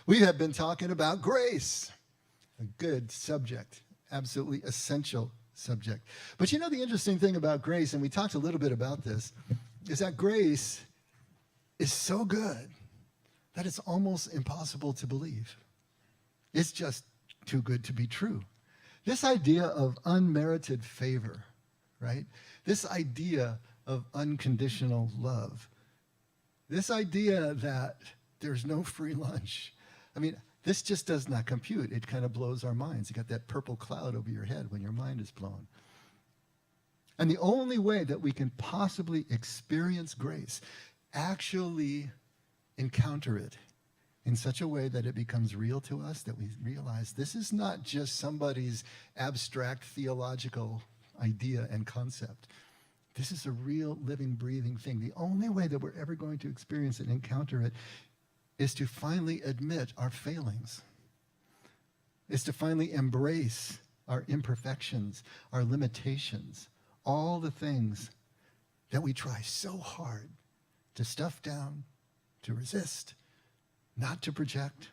We have been talking about grace, a good subject, absolutely essential subject. But you know the interesting thing about grace, and we talked a little bit about this, is that grace is so good that it's almost impossible to believe. It's just too good to be true. This idea of unmerited favor, right? This idea of unconditional love. This idea that there's no free lunch. I mean, this just does not compute. It kind of blows our minds. You got that purple cloud over your head when your mind is blown. And the only way that we can possibly experience grace, actually encounter it in such a way that it becomes real to us, that we realize this is not just somebody's abstract theological idea and concept. This is a real, living, breathing thing. The only way that we're ever going to experience it and encounter it is to finally admit our failings, is to finally embrace our imperfections, our limitations, all the things that we try so hard to stuff down, to resist, not to project.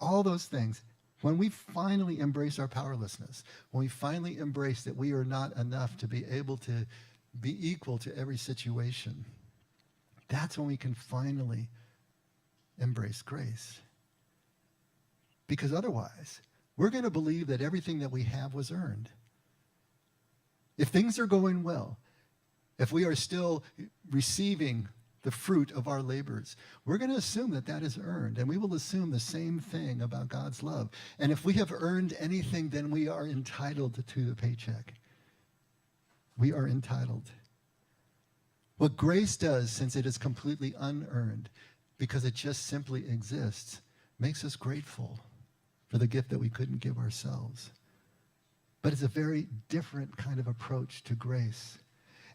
All those things. When we finally embrace our powerlessness, when we finally embrace that we are not enough to be able to be equal to every situation, that's when we can finally embrace grace. Because otherwise, we're going to believe that everything that we have was earned. If things are going well, if we are still receiving the fruit of our labors, we're going to assume that that is earned, and we will assume the same thing about God's love. And if we have earned anything, then we are entitled to the paycheck. We are entitled. What grace does, since it is completely unearned, because it just simply exists, makes us grateful for the gift that we couldn't give ourselves. But it's a very different kind of approach to grace.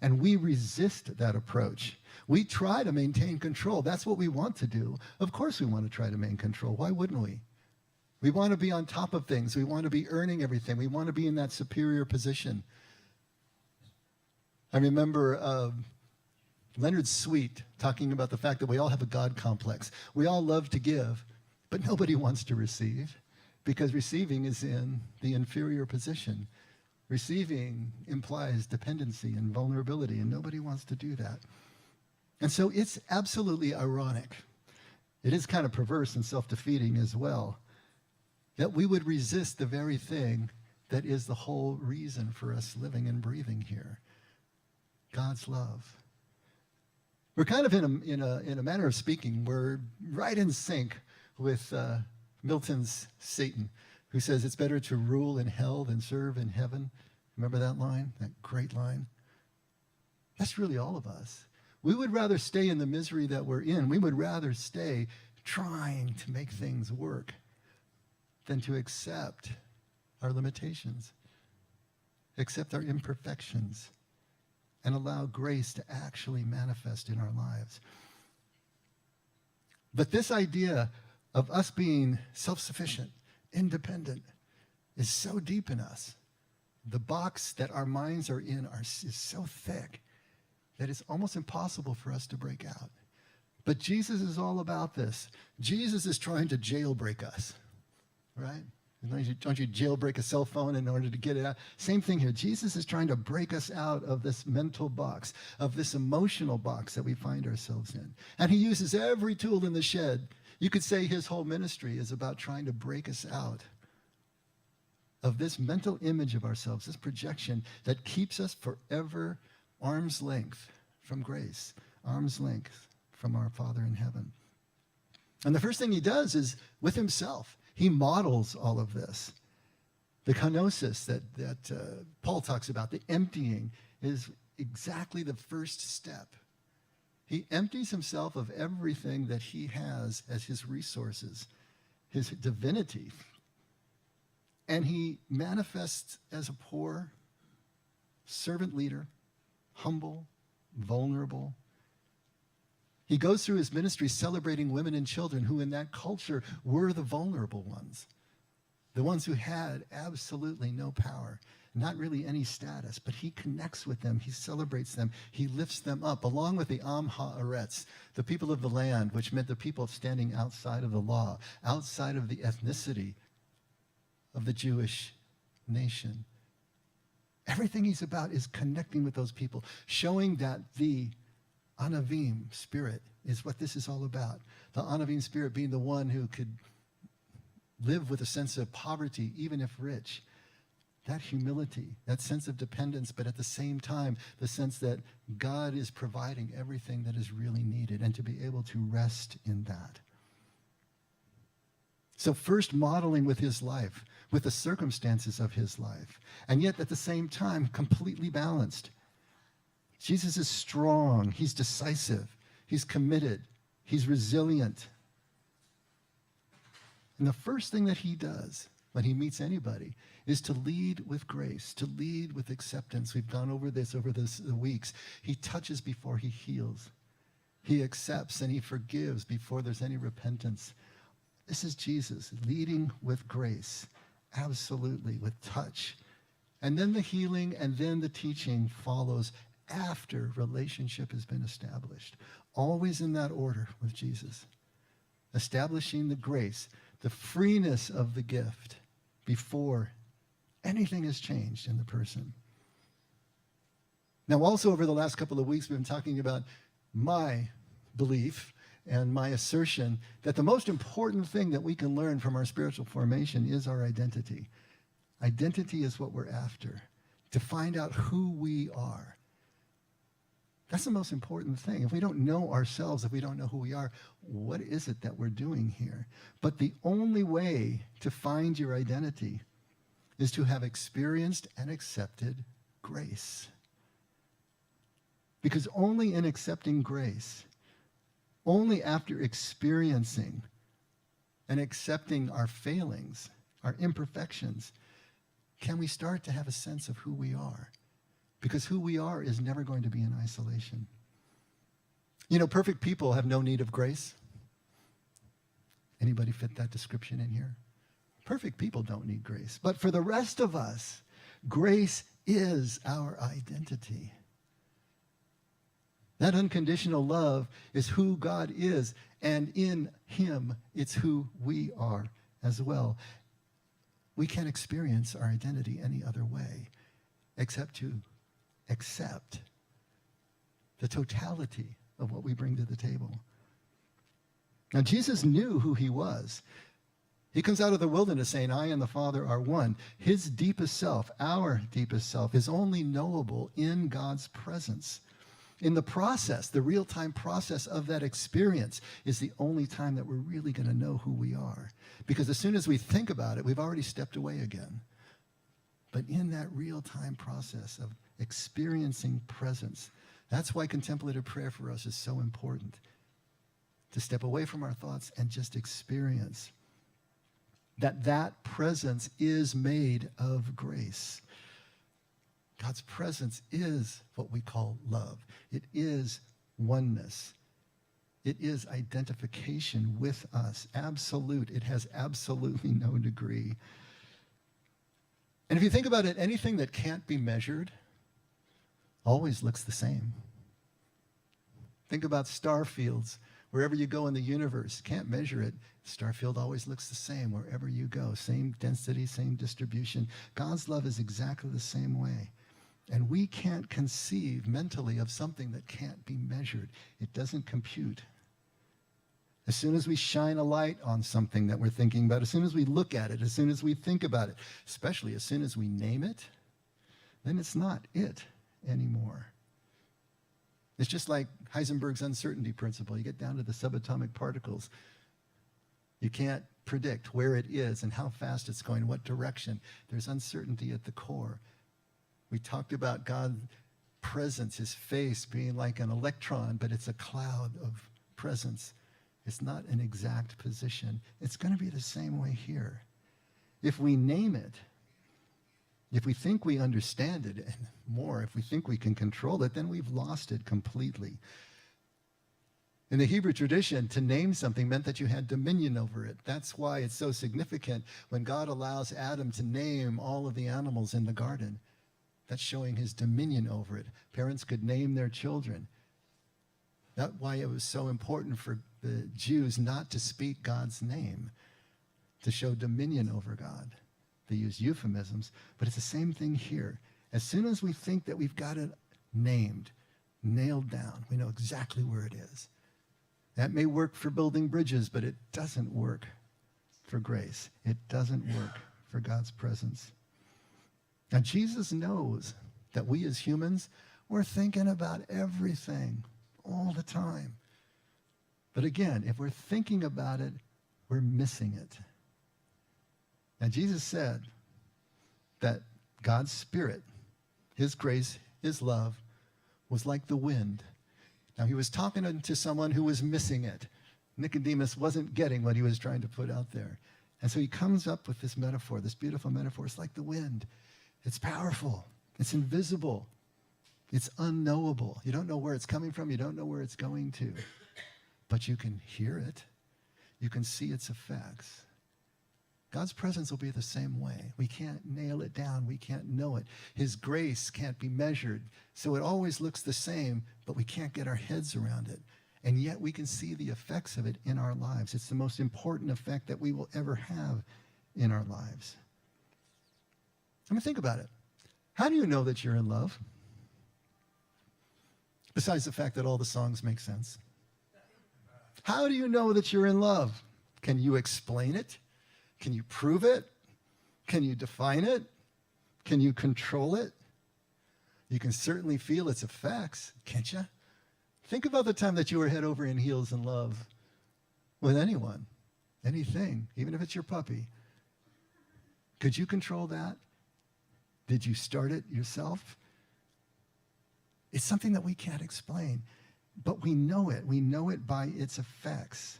And we resist that approach. We try to maintain control. That's what we want to do. Of course we want to try to maintain control. Why wouldn't we? We want to be on top of things. We want to be earning everything. We want to be in that superior position. I remember Leonard Sweet talking about the fact that we all have a God complex. We all love to give, but nobody wants to receive, because receiving is in the inferior position. Receiving implies dependency and vulnerability, and nobody wants to do that. And so it's absolutely ironic. It is kind of perverse and self-defeating as well, that we would resist the very thing that is the whole reason for us living and breathing here, God's love. We're kind of in a manner of speaking, we're right in sync with Milton's Satan, who says it's better to rule in hell than serve in heaven. Remember that line, that great line? That's really all of us. We would rather stay in the misery that we're in. We would rather stay trying to make things work than to accept our limitations, accept our imperfections, and allow grace to actually manifest in our lives. But this idea of us being self-sufficient, independent, is so deep in us. The box that our minds are in is so thick that it's almost impossible for us to break out. But Jesus is all about this. Jesus is trying to jailbreak us, right? Don't you jailbreak a cell phone in order to get it out? Same thing here. Jesus is trying to break us out of this mental box, of this emotional box that we find ourselves in. And he uses every tool in the shed. You could say his whole ministry is about trying to break us out of this mental image of ourselves, this projection that keeps us forever arm's length from grace, arm's length from our Father in heaven. And the first thing he does is with himself. He models all of this. The kenosis that Paul talks about, the emptying, is exactly the first step. He empties himself of everything that he has as his resources, his divinity. And he manifests as a poor servant leader, humble, vulnerable. He goes through his ministry celebrating women and children who in that culture were the vulnerable ones. the ones who had absolutely no power, not really any status, but he connects with them, he celebrates them, he lifts them up, along with the Am Haaretz, the people of the land, which meant the people standing outside of the law, outside of the ethnicity of the Jewish nation. Everything he's about is connecting with those people, showing that the Anavim spirit is what this is all about. The Anavim spirit being the one who could live with a sense of poverty, even if rich. That humility, that sense of dependence, but at the same time, the sense that God is providing everything that is really needed, and to be able to rest in that. So first modeling with his life, with the circumstances of his life, and yet at the same time, completely balanced. Jesus is strong, he's decisive, he's committed, he's resilient. And the first thing that he does when he meets anybody is to lead with grace, to lead with acceptance. We've gone over this the weeks. He touches before he heals. He accepts and he forgives before there's any repentance. This is Jesus leading with grace, absolutely, with touch. And then the healing and then the teaching follows after relationship has been established. Always in that order with Jesus. Establishing the grace, the freeness of the gift before anything has changed in the person. Now, also over the last couple of weeks, we've been talking about my belief and my assertion that the most important thing that we can learn from our spiritual formation is our identity. Identity is what we're after, to find out who we are. That's the most important thing. If we don't know ourselves, if we don't know who we are, what is it that we're doing here? But the only way to find your identity is to have experienced and accepted grace. Because only in accepting grace, only after experiencing and accepting our failings, our imperfections, can we start to have a sense of who we are. Because who we are is never going to be in isolation. You know, perfect people have no need of grace. Anybody fit that description in here? Perfect people don't need grace. But for the rest of us, grace is our identity. That unconditional love is who God is, and in him, it's who we are as well. We can't experience our identity any other way except to accept the totality of what we bring to the table. Now, Jesus knew who he was. He comes out of the wilderness saying, I and the Father are one. His deepest self, our deepest self, is only knowable in God's presence. In the process, the real-time process of that experience is the only time that we're really going to know who we are. Because as soon as we think about it, we've already stepped away again. But in that real-time process of experiencing presence, that's why contemplative prayer for us is so important. To step away from our thoughts and just experience that presence is made of grace. God's presence is what we call love. It is oneness. It is identification with us. Absolute. It has absolutely no degree. And if you think about it, anything that can't be measured always looks the same. Think about star fields. Wherever you go in the universe, can't measure it. Star field always looks the same wherever you go. Same density, same distribution. God's love is exactly the same way. And we can't conceive mentally of something that can't be measured. It doesn't compute. As soon as we shine a light on something that we're thinking about, as soon as we look at it, as soon as we think about it, especially as soon as we name it, then it's not it anymore. It's just like Heisenberg's uncertainty principle. You get down to the subatomic particles. You can't predict where it is and how fast it's going, what direction. There's uncertainty at the core. We talked about God's presence, his face being like an electron, but it's a cloud of presence. It's not an exact position. It's going to be the same way here. If we name it, if we think we understand it, and more, if we think we can control it, then we've lost it completely. In the Hebrew tradition, to name something meant that you had dominion over it. That's why it's so significant when God allows Adam to name all of the animals in the garden. That's showing his dominion over it. Parents could name their children. That's why it was so important for the Jews not to speak God's name, to show dominion over God. They use euphemisms, but it's the same thing here. As soon as we think that we've got it named, nailed down, we know exactly where it is. That may work for building bridges, but it doesn't work for grace. It doesn't work for God's presence. Now, Jesus knows that we as humans, we're thinking about everything all the time. But again, if we're thinking about it, we're missing it. Now, Jesus said that God's Spirit, his grace, his love, was like the wind. Now, he was talking to someone who was missing it. Nicodemus wasn't getting what he was trying to put out there. And so he comes up with this metaphor, this beautiful metaphor. It's like the wind. It's powerful. It's invisible. It's unknowable. You don't know where it's coming from. You don't know where it's going to. But you can hear it. You can see its effects. God's presence will be the same way. We can't nail it down. We can't know it. His grace can't be measured. So it always looks the same, but we can't get our heads around it. And yet we can see the effects of it in our lives. It's the most important effect that we will ever have in our lives. I mean, think about it. How do you know that you're in love? Besides the fact that all the songs make sense. How do you know that you're in love? Can you explain it? Can you prove it? Can you define it? Can you control it? You can certainly feel its effects, can't you? Think about the time that you were head over in heels in love with anyone, anything, even if it's your puppy. Could you control that? Did you start it yourself? It's something that we can't explain, but we know it. We know it by its effects.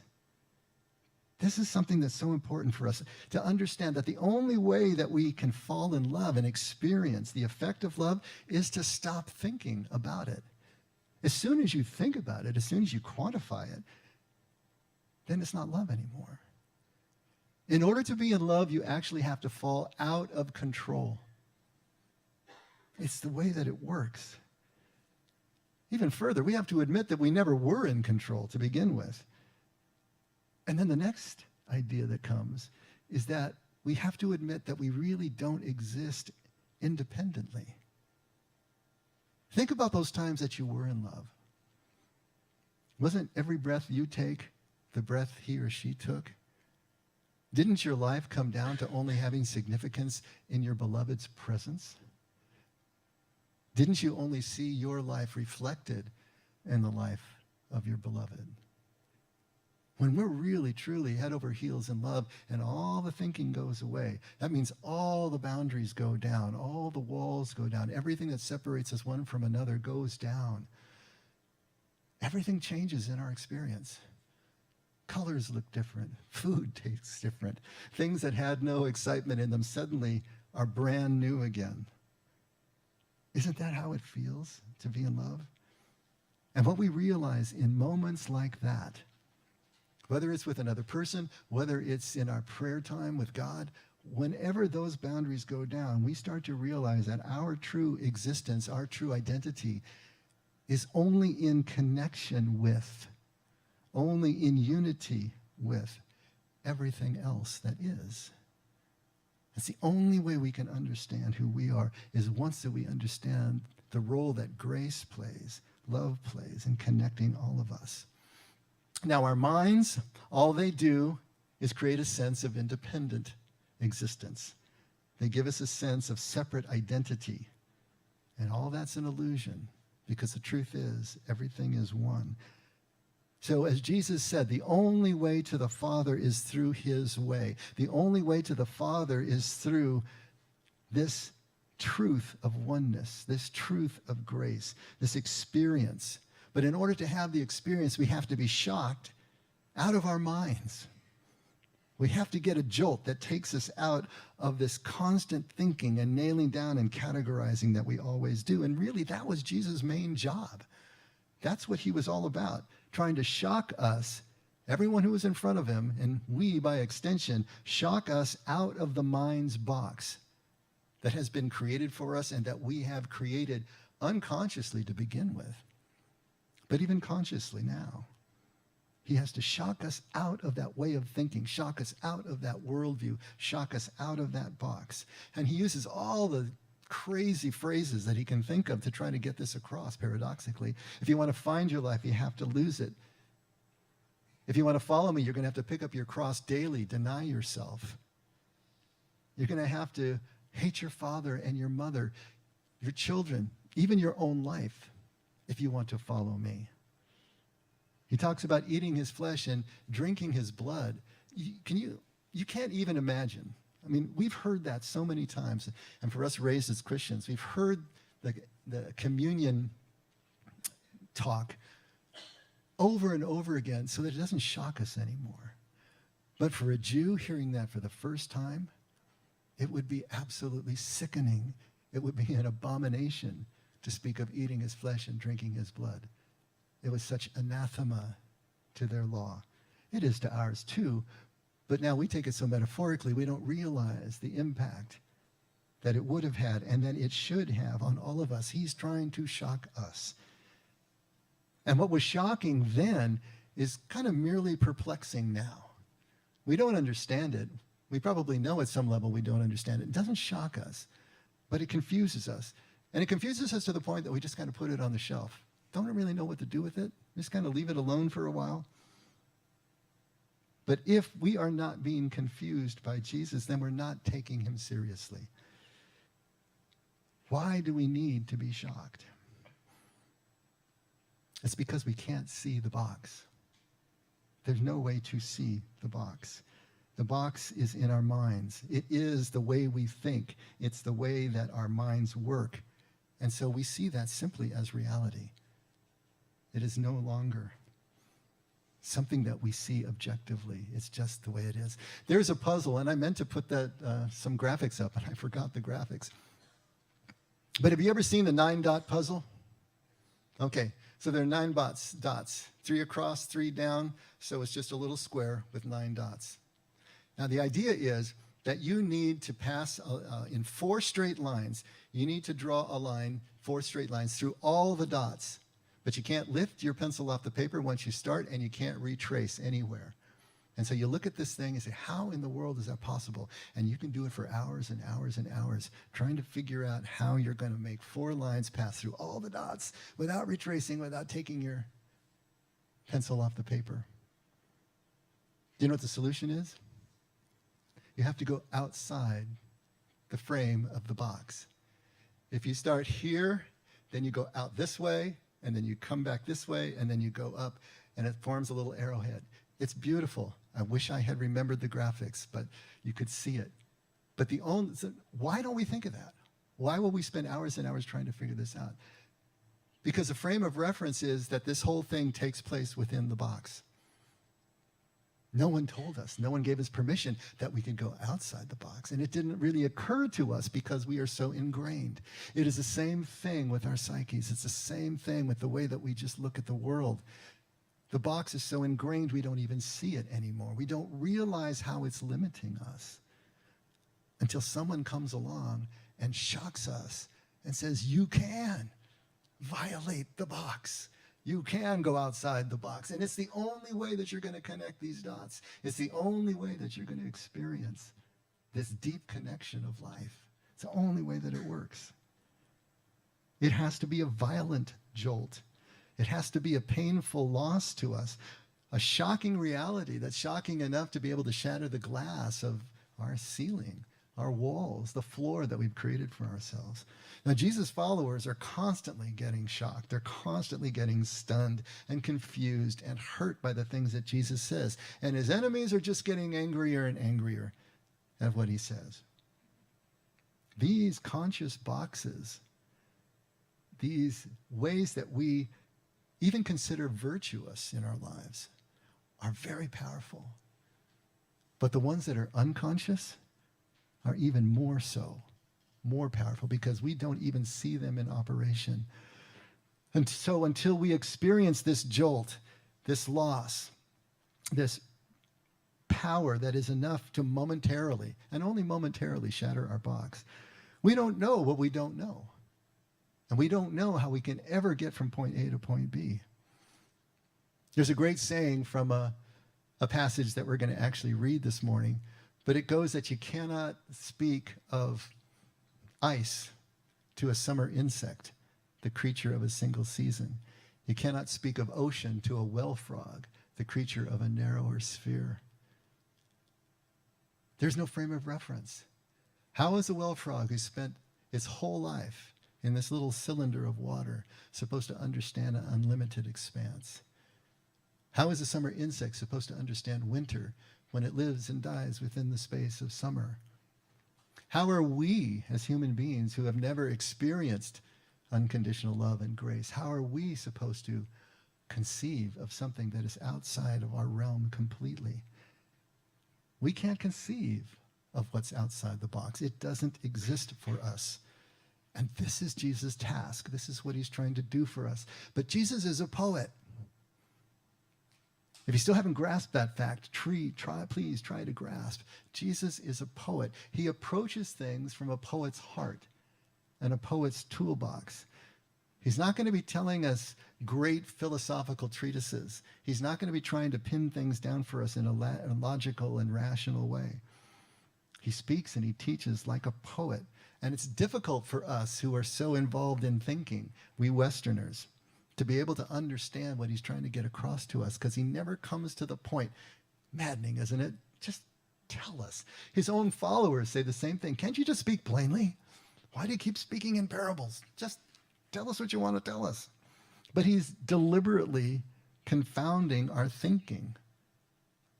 This is something that's so important for us to understand, that the only way that we can fall in love and experience the effect of love is to stop thinking about it. As soon as you think about it, as soon as you quantify it, then it's not love anymore. In order to be in love, you actually have to fall out of control. It's the way that it works. Even further, we have to admit that we never were in control to begin with. And then the next idea that comes is that we have to admit that we really don't exist independently. Think about those times that you were in love. Wasn't every breath you take the breath he or she took? Didn't your life come down to only having significance in your beloved's presence? Didn't you only see your life reflected in the life of your beloved? When we're really, truly head over heels in love and all the thinking goes away, that means all the boundaries go down, all the walls go down, everything that separates us one from another goes down. Everything changes in our experience. Colors look different. Food tastes different. Things that had no excitement in them suddenly are brand new again. Isn't that how it feels to be in love? And what we realize in moments like that, whether it's with another person, whether it's in our prayer time with God, whenever those boundaries go down, we start to realize that our true existence, our true identity, is only in connection with, only in unity with everything else that is. It's the only way we can understand who we are, is once that we understand the role that grace plays, love plays in connecting all of us. Now, our minds, all they do is create a sense of independent existence. They give us a sense of separate identity. And all that's an illusion, because the truth is, everything is one. So as Jesus said, the only way to the Father is through his way. The only way to the Father is through this truth of oneness, this truth of grace, this experience. But in order to have the experience, we have to be shocked out of our minds. We have to get a jolt that takes us out of this constant thinking and nailing down and categorizing that we always do. And really, that was Jesus' main job. That's what he was all about, trying to shock us, everyone who was in front of him, and we, by extension, shock us out of the mind's box that has been created for us and that we have created unconsciously to begin with, but even consciously now. He has to shock us out of that way of thinking, shock us out of that worldview, shock us out of that box. And he uses all the crazy phrases that he can think of to try to get this across, paradoxically. If you want to find your life, you have to lose it. If you want to follow me, you're going to have to pick up your cross daily, deny yourself. You're going to have to hate your father and your mother, your children, even your own life, if you want to follow me. He talks about eating his flesh and drinking his blood. You can't even imagine. I mean, we've heard that so many times. And for us raised as Christians, we've heard the communion talk over and over again so that it doesn't shock us anymore. But for a Jew hearing that for the first time, it would be absolutely sickening. It would be an abomination to speak of eating his flesh and drinking his blood. It was such anathema to their law. It is to ours too, but now we take it so metaphorically, we don't realize the impact that it would have had and that it should have on all of us. He's trying to shock us. And what was shocking then is kind of merely perplexing now. We don't understand it. We probably know at some level we don't understand it. It doesn't shock us, but it confuses us. And it confuses us to the point that we just kind of put it on the shelf. Don't really know what to do with it. Just kind of leave it alone for a while. But if we are not being confused by Jesus, then we're not taking him seriously. Why do we need to be shocked? It's because we can't see the box. There's no way to see the box. The box is in our minds. It is the way we think. It's the way that our minds work. And so we see that simply as reality. It is no longer something that we see objectively. It's just the way it is. There's a puzzle, and I meant to put that some graphics up, and I forgot the graphics. But have you ever seen the 9-dot puzzle? Okay, so there are 9 dots, 3 across, 3 down, so it's just a little square with 9 dots. Now the idea is that you need to pass in 4 straight lines. You need to draw a line, 4 straight lines through all the dots. But you can't lift your pencil off the paper once you start, and you can't retrace anywhere. And so you look at this thing and say, how in the world is that possible? And you can do it for hours and hours and hours, trying to figure out how you're going to make 4 lines pass through all the dots without retracing, without taking your pencil off the paper. Do you know what the solution is? You have to go outside the frame of the box. If you start here, then you go out this way, and then you come back this way, and then you go up, and it forms a little arrowhead. It's beautiful. I wish I had remembered the graphics, but you could see it. But why don't we think of that? Why will we spend hours and hours trying to figure this out? Because the frame of reference is that this whole thing takes place within the box. No one told us. No one gave us permission that we could go outside the box. And it didn't really occur to us because we are so ingrained. It is the same thing with our psyches. It's the same thing with the way that we just look at the world. The box is so ingrained we don't even see it anymore. We don't realize how it's limiting us until someone comes along and shocks us and says, you can violate the box. You can go outside the box. And it's the only way that you're going to connect these dots. It's the only way that you're going to experience this deep connection of life. It's the only way that it works. It has to be a violent jolt. It has to be a painful loss to us, a shocking reality that's shocking enough to be able to shatter the glass of our ceiling, our walls, the floor that we've created for ourselves. Now, Jesus' followers are constantly getting shocked. They're constantly getting stunned and confused and hurt by the things that Jesus says. And his enemies are just getting angrier and angrier at what he says. These conscious boxes, these ways that we even consider virtuous in our lives, are very powerful. But the ones that are unconscious are even more so, more powerful, because we don't even see them in operation. And so until we experience this jolt, this loss, this power that is enough to momentarily, and only momentarily, shatter our box. We don't know what we don't know. And we don't know how we can ever get from point A to point B. There's a great saying from a passage that we're going to actually read this morning, but it goes that you cannot speak of ice to a summer insect, the creature of a single season. You cannot speak of ocean to a well frog, the creature of a narrower sphere. There's no frame of reference. How is a well frog who spent its whole life in this little cylinder of water supposed to understand an unlimited expanse? How is a summer insect supposed to understand winter when it lives and dies within the space of summer? How are we, as human beings who have never experienced unconditional love and grace, how are we supposed to conceive of something that is outside of our realm completely? We can't conceive of what's outside the box. It doesn't exist for us. And this is Jesus' task. This is what he's trying to do for us. But Jesus is a poet. If you still haven't grasped that fact, please try to grasp. Jesus is a poet. He approaches things from a poet's heart and a poet's toolbox. He's not going to be telling us great philosophical treatises. He's not going to be trying to pin things down for us in a logical and rational way. He speaks and he teaches like a poet. And it's difficult for us who are so involved in thinking, we Westerners, to be able to understand what he's trying to get across to us, because he never comes to the point. Maddening, isn't it? Just tell us. His own followers say the same thing. Can't you just speak plainly? Why do you keep speaking in parables? Just tell us what you want to tell us. But he's deliberately confounding our thinking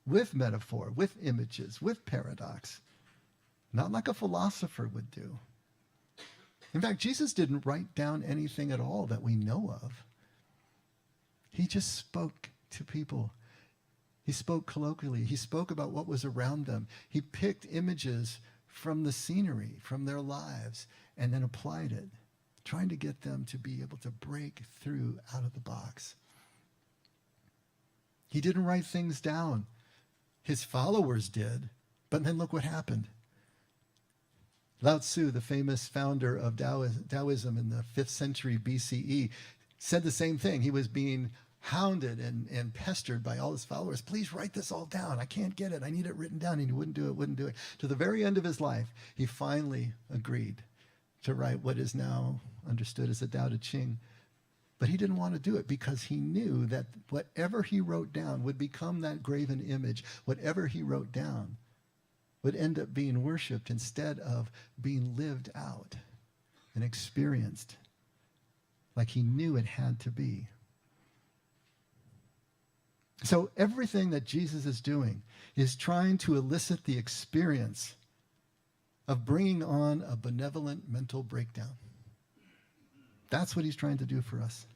with metaphor, with images, with paradox. Not like a philosopher would do. In fact, Jesus didn't write down anything at all that we know of. He just spoke to people. He spoke colloquially. He spoke about what was around them. He picked images from the scenery, from their lives, and then applied it, trying to get them to be able to break through out of the box. He didn't write things down. His followers did, but then look what happened. Lao Tzu, the famous founder of Taoism in the 5th century BCE, said the same thing. He was being hounded and pestered by all his followers. Please write this all down. I can't get it. I need it written down. And he wouldn't do it. To the very end of his life, he finally agreed to write what is now understood as the Tao Te Ching. But he didn't want to do it because he knew that whatever he wrote down would become that graven image. Whatever he wrote down would end up being worshipped instead of being lived out and experienced like he knew it had to be. So everything that Jesus is doing is trying to elicit the experience of bringing on a benevolent mental breakdown. That's what he's trying to do for us.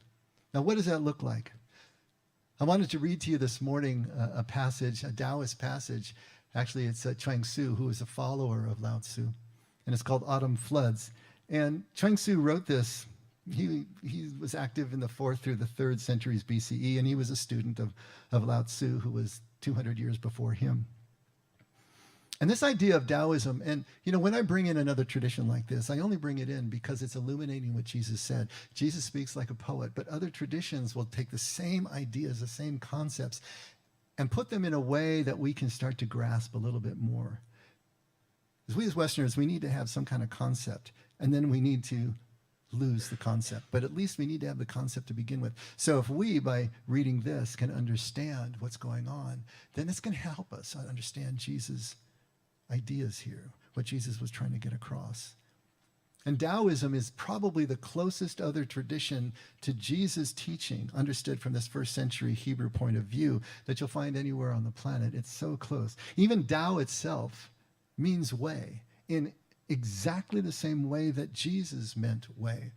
Now, what does that look like? I wanted to read to you this morning a passage, a Taoist passage. Actually, it's Chuang Tzu, who is a follower of Lao Tzu, and it's called Autumn Floods. And Chuang Tzu wrote this. He was active in the 4th through the 3rd centuries BCE, and he was a student of Lao Tzu, who was 200 years before him. And this idea of Taoism, and when I bring in another tradition like this, I only bring it in because it's illuminating what Jesus said. Jesus speaks like a poet, but other traditions will take the same ideas, the same concepts, and put them in a way that we can start to grasp a little bit more. As we as Westerners, we need to have some kind of concept, and then we need to lose the concept. But at least we need to have the concept to begin with. So if we, by reading this, can understand what's going on, then it's going to help us understand Jesus' ideas here, what Jesus was trying to get across. And Taoism is probably the closest other tradition to Jesus' teaching, understood from this 1st century Hebrew point of view, that you'll find anywhere on the planet. It's so close. Even Tao itself means way, in exactly the same way that Jesus meant way.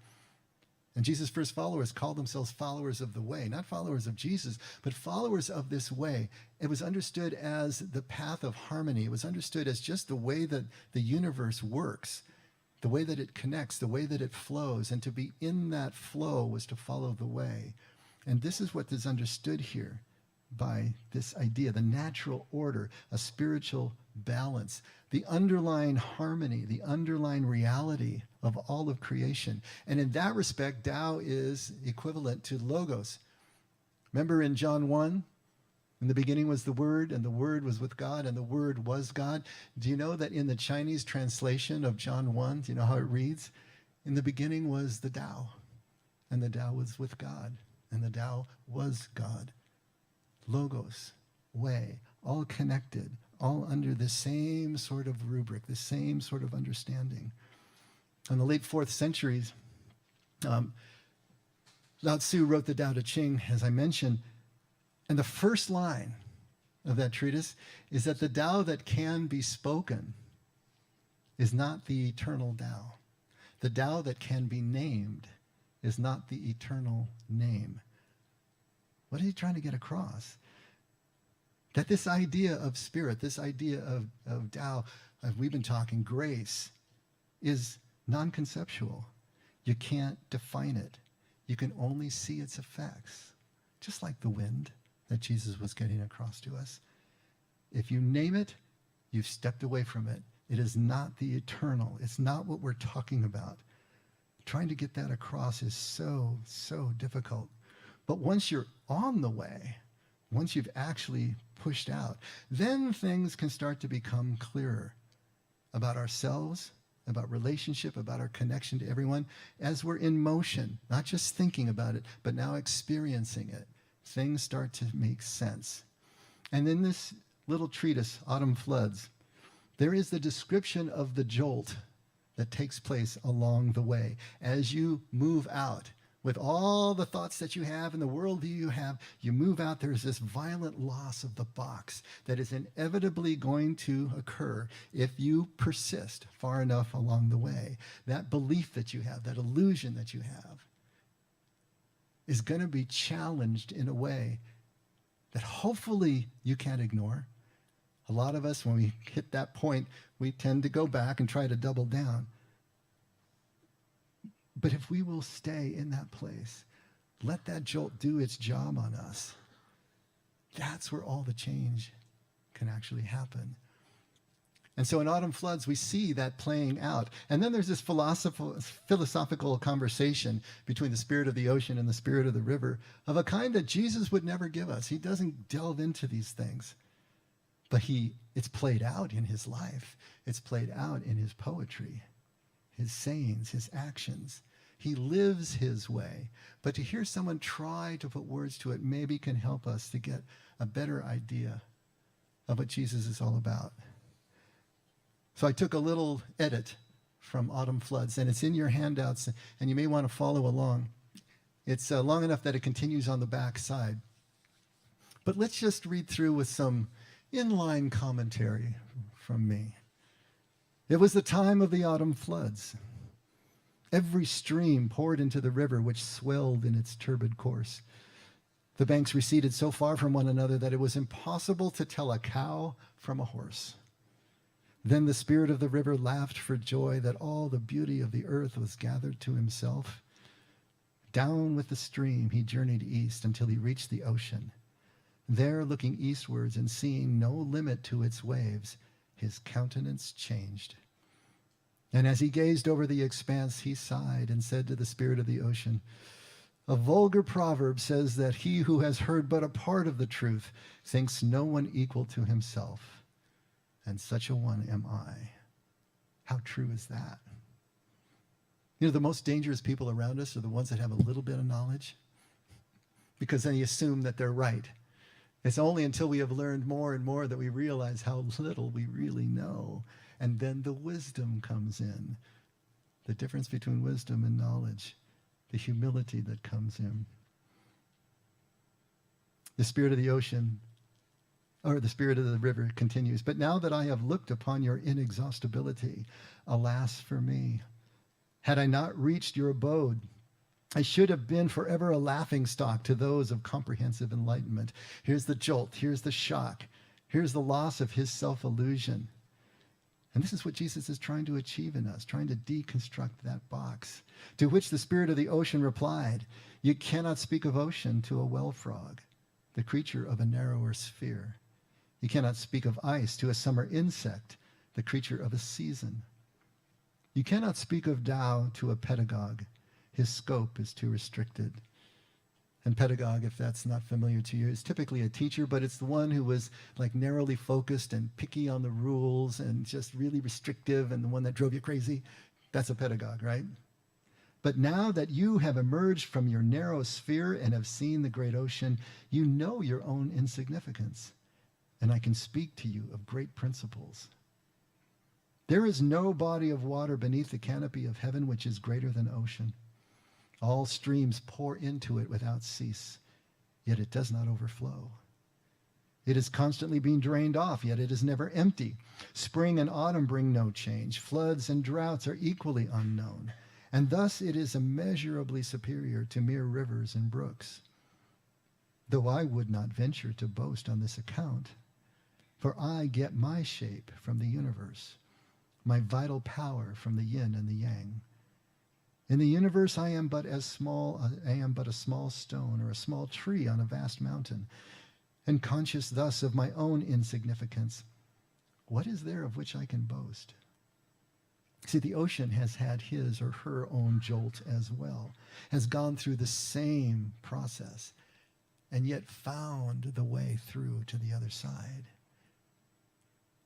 And Jesus' first followers called themselves followers of the way, not followers of Jesus, but followers of this way. It was understood as the path of harmony. It was understood as just the way that the universe works, the way that it connects, the way that it flows. And to be in that flow was to follow the way. And this is what is understood here by this idea, the natural order, a spiritual balance, the underlying harmony, the underlying reality of all of creation. And in that respect, Tao is equivalent to logos. Remember in John 1, in the beginning was the Word, and the Word was with God, and the Word was God. Do you know that in the Chinese translation of John 1, do you know how it reads? In the beginning was the Tao, and the Tao was with God, and the Tao was God. Logos, way, all connected, all under the same sort of rubric, the same sort of understanding. In the late 4th centuries, Lao Tzu wrote the Tao Te Ching, as I mentioned, and the first line of that treatise is that the Tao that can be spoken is not the eternal Tao. The Tao that can be named is not the eternal name. What is he trying to get across? That this idea of spirit, this idea of Tao, we've been talking, grace, is non-conceptual. You can't define it. You can only see its effects, just like the wind that Jesus was getting across to us. If you name it, you've stepped away from it. It is not the eternal. It's not what we're talking about. Trying to get that across is so, so difficult. But once you're on the way, once you've actually pushed out, then things can start to become clearer about ourselves, about relationship, about our connection to everyone, as we're in motion, not just thinking about it, but now experiencing it. Things start to make sense. And in this little treatise, Autumn Floods, there is the description of the jolt that takes place along the way. As you move out, with all the thoughts that you have and the worldview you have, you move out, there's this violent loss of the box that is inevitably going to occur if you persist far enough along the way. That belief that you have, that illusion that you have, is going to be challenged in a way that hopefully you can't ignore. A lot of us, when we hit that point, we tend to go back and try to double down. But if we will stay in that place, let that jolt do its job on us, that's where all the change can actually happen. And so in Autumn Floods, we see that playing out. And then there's this philosophical conversation between the spirit of the ocean and the spirit of the river of a kind that Jesus would never give us. He doesn't delve into these things. But it's played out in his life. It's played out in his poetry, his sayings, his actions. He lives his way. But to hear someone try to put words to it maybe can help us to get a better idea of what Jesus is all about. So I took a little edit from Autumn Floods, and it's in your handouts, and you may want to follow along. It's long enough that it continues on the back side. But let's just read through with some inline commentary from me. It was the time of the autumn floods. Every stream poured into the river, which swelled in its turbid course. The banks receded so far from one another that it was impossible to tell a cow from a horse. Then the spirit of the river laughed for joy that all the beauty of the earth was gathered to himself. Down with the stream he journeyed east until he reached the ocean. There, looking eastwards and seeing no limit to its waves, his countenance changed. And as he gazed over the expanse, he sighed and said to the spirit of the ocean, "A vulgar proverb says that he who has heard but a part of the truth thinks no one equal to himself. And such a one am I." How true is that? You know, the most dangerous people around us are the ones that have a little bit of knowledge, because then you assume that they're right. It's only until we have learned more and more that we realize how little we really know. And then the wisdom comes in. The difference between wisdom and knowledge. The humility that comes in. The spirit of the ocean, or the spirit of the river continues, "But now that I have looked upon your inexhaustibility, alas for me. Had I not reached your abode, I should have been forever a laughingstock to those of comprehensive enlightenment." Here's the jolt. Here's the shock. Here's the loss of his self-illusion. And this is what Jesus is trying to achieve in us, trying to deconstruct that box. To which the spirit of the ocean replied, "You cannot speak of ocean to a well frog. the creature of a narrower sphere. You cannot speak of ice to a summer insect, the creature of a season. You cannot speak of Tao to a pedagogue. His scope is too restricted. And pedagogue, if that's not familiar to you, is typically a teacher, but it's the one who was like narrowly focused and picky on the rules and just really restrictive and the one that drove you crazy. That's a pedagogue, right? But now that you have emerged from your narrow sphere and have seen the great ocean, you know your own insignificance. And I can speak to you of great principles. There is no body of water beneath the canopy of heaven which is greater than ocean. All streams pour into it without cease, yet it does not overflow. It is constantly being drained off, yet it is never empty. Spring and autumn bring no change. Floods and droughts are equally unknown. And thus it is immeasurably superior to mere rivers and brooks. Though I would not venture to boast on this account, for I get my shape from the universe, my vital power from the yin and the yang. In the universe I am but a small stone or a small tree on a vast mountain, and conscious thus of my own insignificance, what is there of which I can boast? See, the ocean has had his or her own jolt as well, has gone through the same process, and yet found the way through to the other side.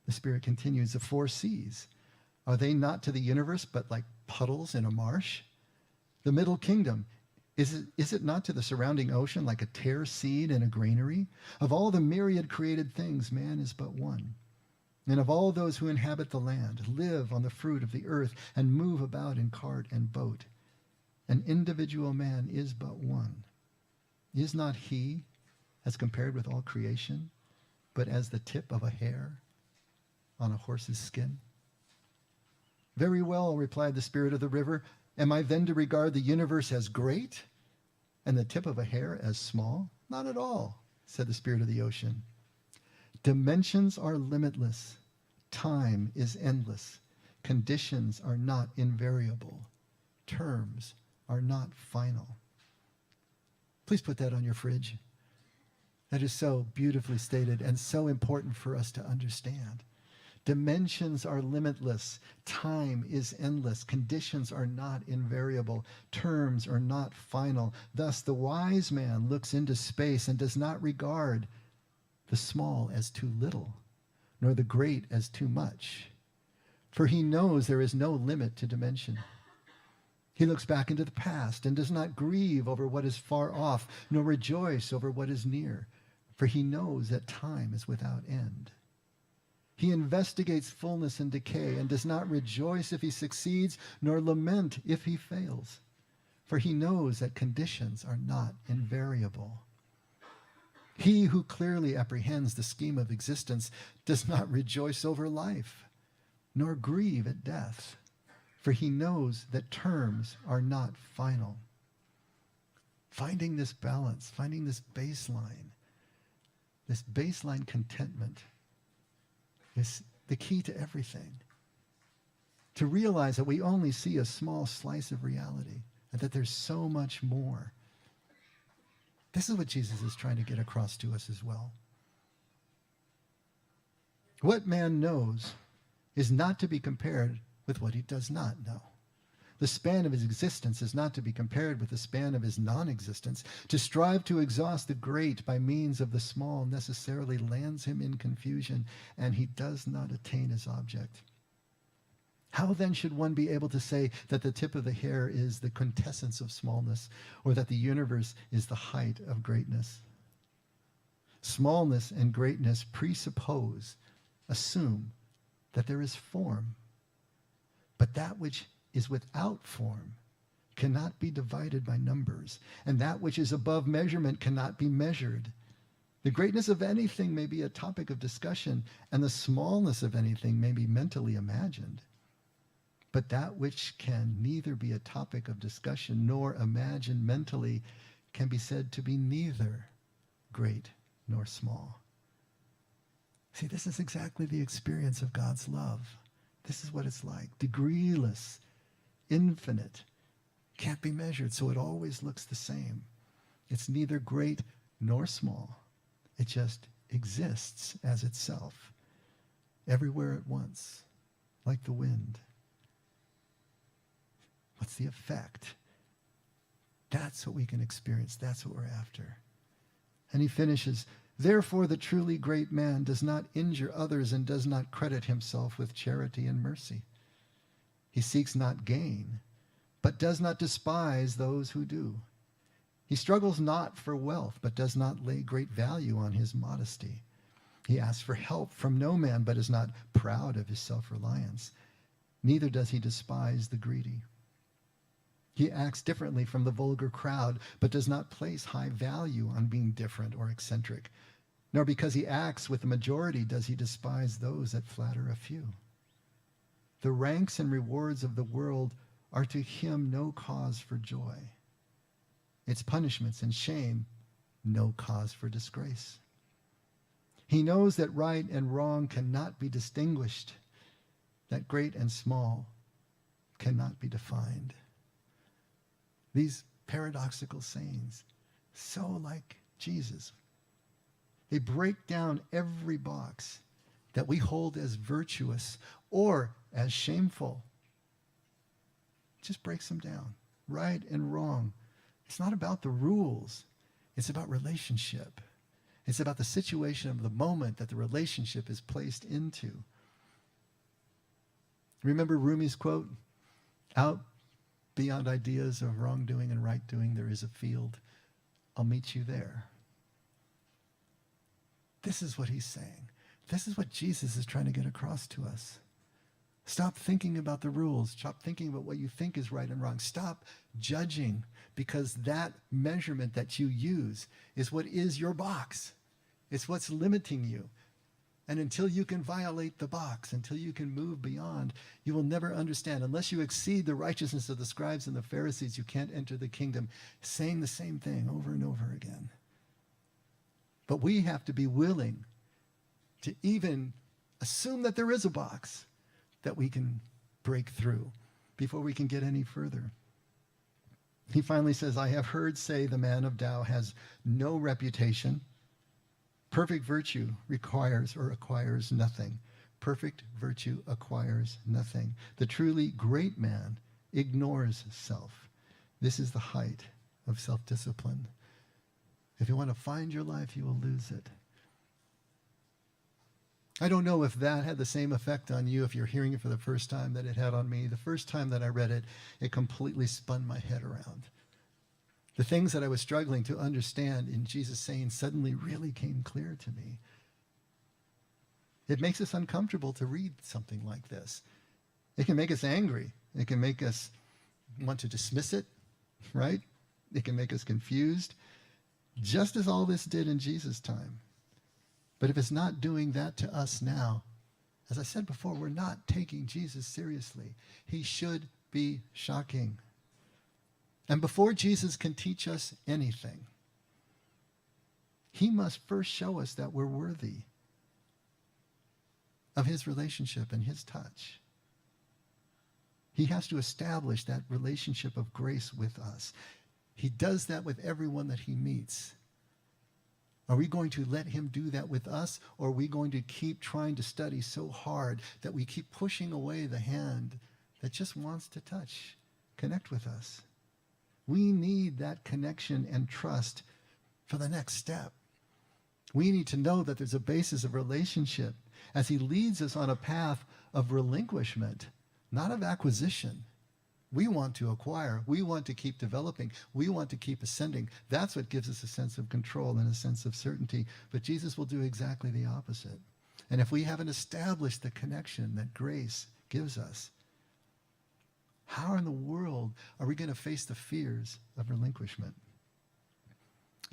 The Spirit continues, the four seas, are they not to the universe but like puddles in a marsh? The middle kingdom, is it not to the surrounding ocean like a tare seed in a granary? Of all the myriad created things, man is but one. And of all those who inhabit the land, live on the fruit of the earth, and move about in cart and boat, an individual man is but one. Is not he, as compared with all creation, but as the tip of a hair on a horse's skin? Very well, replied the Spirit of the river. Am I then to regard the universe as great and the tip of a hair as small? Not at all, said the Spirit of the ocean. Dimensions are limitless. Time is endless. Conditions are not invariable. Terms are not final. Please put that on your fridge. That is so beautifully stated and so important for us to understand. Dimensions are limitless. Time is endless. Conditions are not invariable. Terms are not final. Thus, the wise man looks into space and does not regard the small as too little, nor the great as too much. For he knows there is no limit to dimension. He looks back into the past and does not grieve over what is far off, nor rejoice over what is near, for he knows that time is without end. He investigates fullness and decay and does not rejoice if he succeeds, nor lament if he fails, for he knows that conditions are not invariable. He who clearly apprehends the scheme of existence does not rejoice over life, nor grieve at death, for he knows that terms are not final. Finding this balance, finding this baseline contentment is the key to everything. To realize that we only see a small slice of reality and that there's so much more. This is what Jesus is trying to get across to us as well. What man knows is not to be compared with what he does not know. The span of his existence is not to be compared with the span of his non-existence. To strive to exhaust the great by means of the small necessarily lands him in confusion, and he does not attain his object. How then should one be able to say that the tip of the hair is the quintessence of smallness, or that the universe is the height of greatness? Smallness and greatness assume that there is form, but that which is without form cannot be divided by numbers, and that which is above measurement cannot be measured. The greatness of anything may be a topic of discussion, and the smallness of anything may be mentally imagined. But that which can neither be a topic of discussion nor imagined mentally can be said to be neither great nor small. See, this is exactly the experience of God's love. This is what it's like. Degreeless, infinite, can't be measured, so it always looks the same. It's neither great nor small. It just exists as itself, everywhere at once, like the wind. What's the effect? That's what we can experience. That's what we're after. And he finishes, therefore the truly great man does not injure others and does not credit himself with charity and mercy. He seeks not gain, but does not despise those who do. He struggles not for wealth, but does not lay great value on his modesty. He asks for help from no man, but is not proud of his self-reliance. Neither does he despise the greedy. He acts differently from the vulgar crowd, but does not place high value on being different or eccentric. Nor because he acts with the majority does he despise those that flatter a few. The ranks and rewards of the world are to him no cause for joy. Its punishments and shame, no cause for disgrace. He knows that right and wrong cannot be distinguished, that great and small cannot be defined. These paradoxical sayings, so like Jesus. They break down every box that we hold as virtuous or as shameful. Just breaks them down, right and wrong. It's not about the rules. It's about relationship. It's about the situation of the moment that the relationship is placed into. Remember Rumi's quote? Out beyond ideas of wrongdoing and right doing, there is a field. I'll meet you there. This is what he's saying. This is what Jesus is trying to get across to us. Stop thinking about the rules. Stop thinking about what you think is right and wrong. Stop judging, because that measurement that you use is what is your box. It's what's limiting you. And until you can violate the box, until you can move beyond, you will never understand. Unless you exceed the righteousness of the scribes and the Pharisees, you can't enter the kingdom, saying the same thing over and over again. But we have to be willing to even assume that there is a box that we can break through before we can get any further. He finally says, I have heard say the man of Tao has no reputation. Perfect virtue requires or acquires nothing. Perfect virtue acquires nothing. The truly great man ignores self. This is the height of self-discipline. If you want to find your life, you will lose it. I don't know if that had the same effect on you if you're hearing it for the first time that it had on me. The first time that I read it, it completely spun my head around. The things that I was struggling to understand in Jesus saying suddenly really came clear to me. It makes us uncomfortable to read something like this. It can make us angry. It can make us want to dismiss it, right? It can make us confused, just as all this did in Jesus' time. But if it's not doing that to us now, as I said before, we're not taking Jesus seriously. He should be shocking. And before Jesus can teach us anything, he must first show us that we're worthy of his relationship and his touch. He has to establish that relationship of grace with us. He does that with everyone that he meets. Are we going to let him do that with us, or are we going to keep trying to study so hard that we keep pushing away the hand that just wants to touch, connect with us? We need that connection and trust for the next step. We need to know that there's a basis of relationship as he leads us on a path of relinquishment, not of acquisition. We want to acquire. We want to keep developing. We want to keep ascending. That's what gives us a sense of control and a sense of certainty. But Jesus will do exactly the opposite. And if we haven't established the connection that grace gives us, how in the world are we going to face the fears of relinquishment?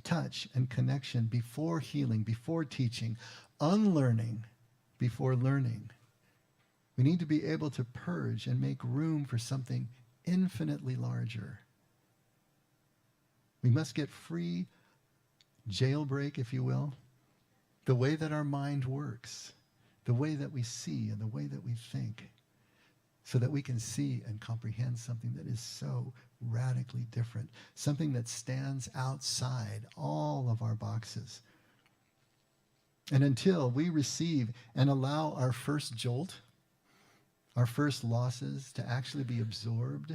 Touch and connection before healing, before teaching, unlearning before learning. We need to be able to purge and make room for something infinitely larger. We must get free, jailbreak, if you will, the way that our mind works, the way that we see and the way that we think, so that we can see and comprehend something that is so radically different, something that stands outside all of our boxes. And until we receive and allow our first jolt, our first losses to actually be absorbed,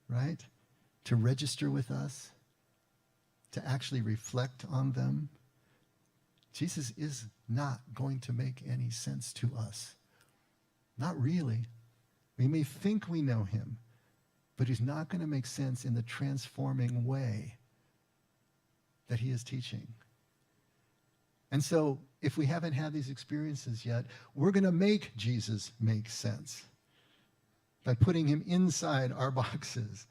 right? To register with us, to actually reflect on them, Jesus is not going to make any sense to us. Not really. We may think we know him, but he's not going to make sense in the transforming way that he is teaching. And so, if we haven't had these experiences yet, we're going to make Jesus make sense by putting him inside our boxes.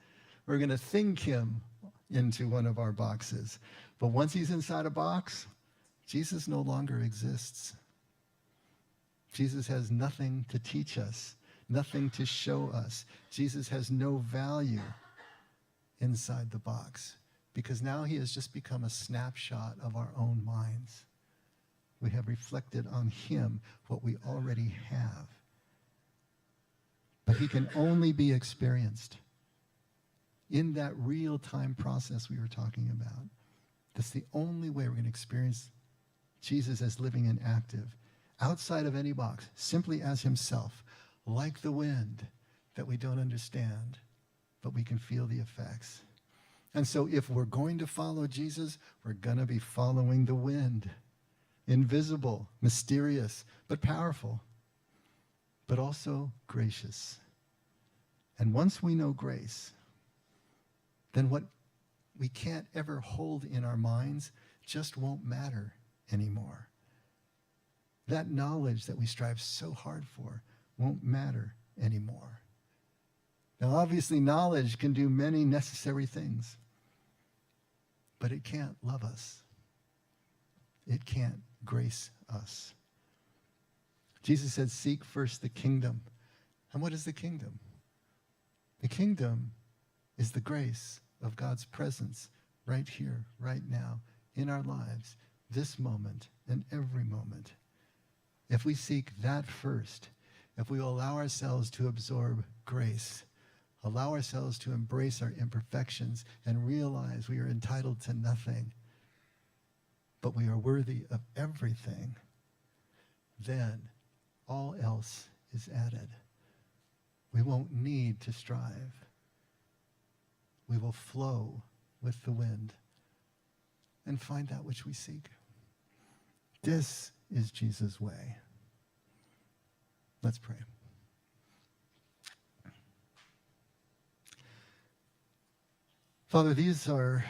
We're going to think him into one of our boxes. But once he's inside a box, Jesus no longer exists. Jesus has nothing to teach us, nothing to show us. Jesus has no value inside the box, because now he has just become a snapshot of our own minds. We have reflected on him what we already have. But he can only be experienced in that real-time process we were talking about. That's the only way we're going to experience Jesus as living and active, outside of any box, simply as himself, like the wind that we don't understand, but we can feel the effects. And so if we're going to follow Jesus, we're going to be following the wind. Invisible, mysterious, but powerful, but also gracious. And once we know grace, then what we can't ever hold in our minds just won't matter anymore. That knowledge that we strive so hard for won't matter anymore. Now, obviously, knowledge can do many necessary things, but it can't love us. It can't grace us. Jesus said, seek first the kingdom. And what is the kingdom? The kingdom is the grace of God's presence right here, right now, in our lives, this moment and every moment. If we seek that first, if we allow ourselves to absorb grace, allow ourselves to embrace our imperfections and realize we are entitled to nothing, but we are worthy of everything, then all else is added. We won't need to strive. We will flow with the wind and find that which we seek. This is Jesus' way. Let's pray. Father, these are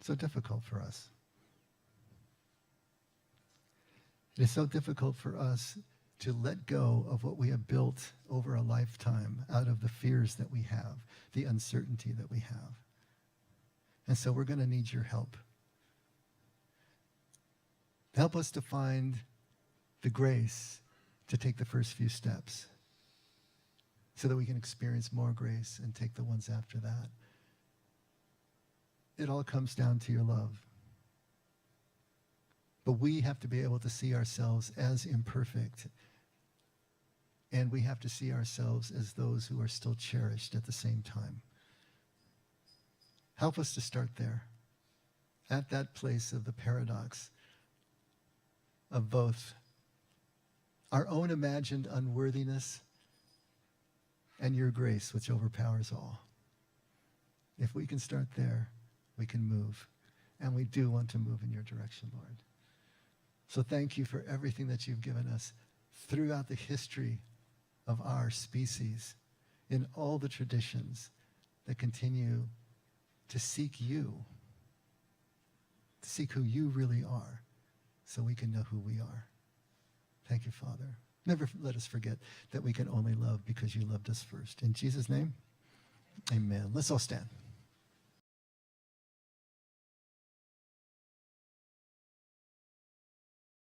so difficult for us. It is so difficult for us to let go of what we have built over a lifetime out of the fears that we have, the uncertainty that we have. And so we're going to need your help. Help us to find the grace to take the first few steps so that we can experience more grace and take the ones after that. It all comes down to your love. But we have to be able to see ourselves as imperfect. And we have to see ourselves as those who are still cherished at the same time. Help us to start there, at that place of the paradox of both our own imagined unworthiness and your grace, which overpowers all. If we can start there, we can move. And we do want to move in your direction, Lord. So thank you for everything that you've given us throughout the history of our species, in all the traditions that continue to seek you, to seek who you really are, so we can know who we are. Thank you, Father. Never let us forget that we can only love because you loved us first. In Jesus' name, amen. Let's all stand.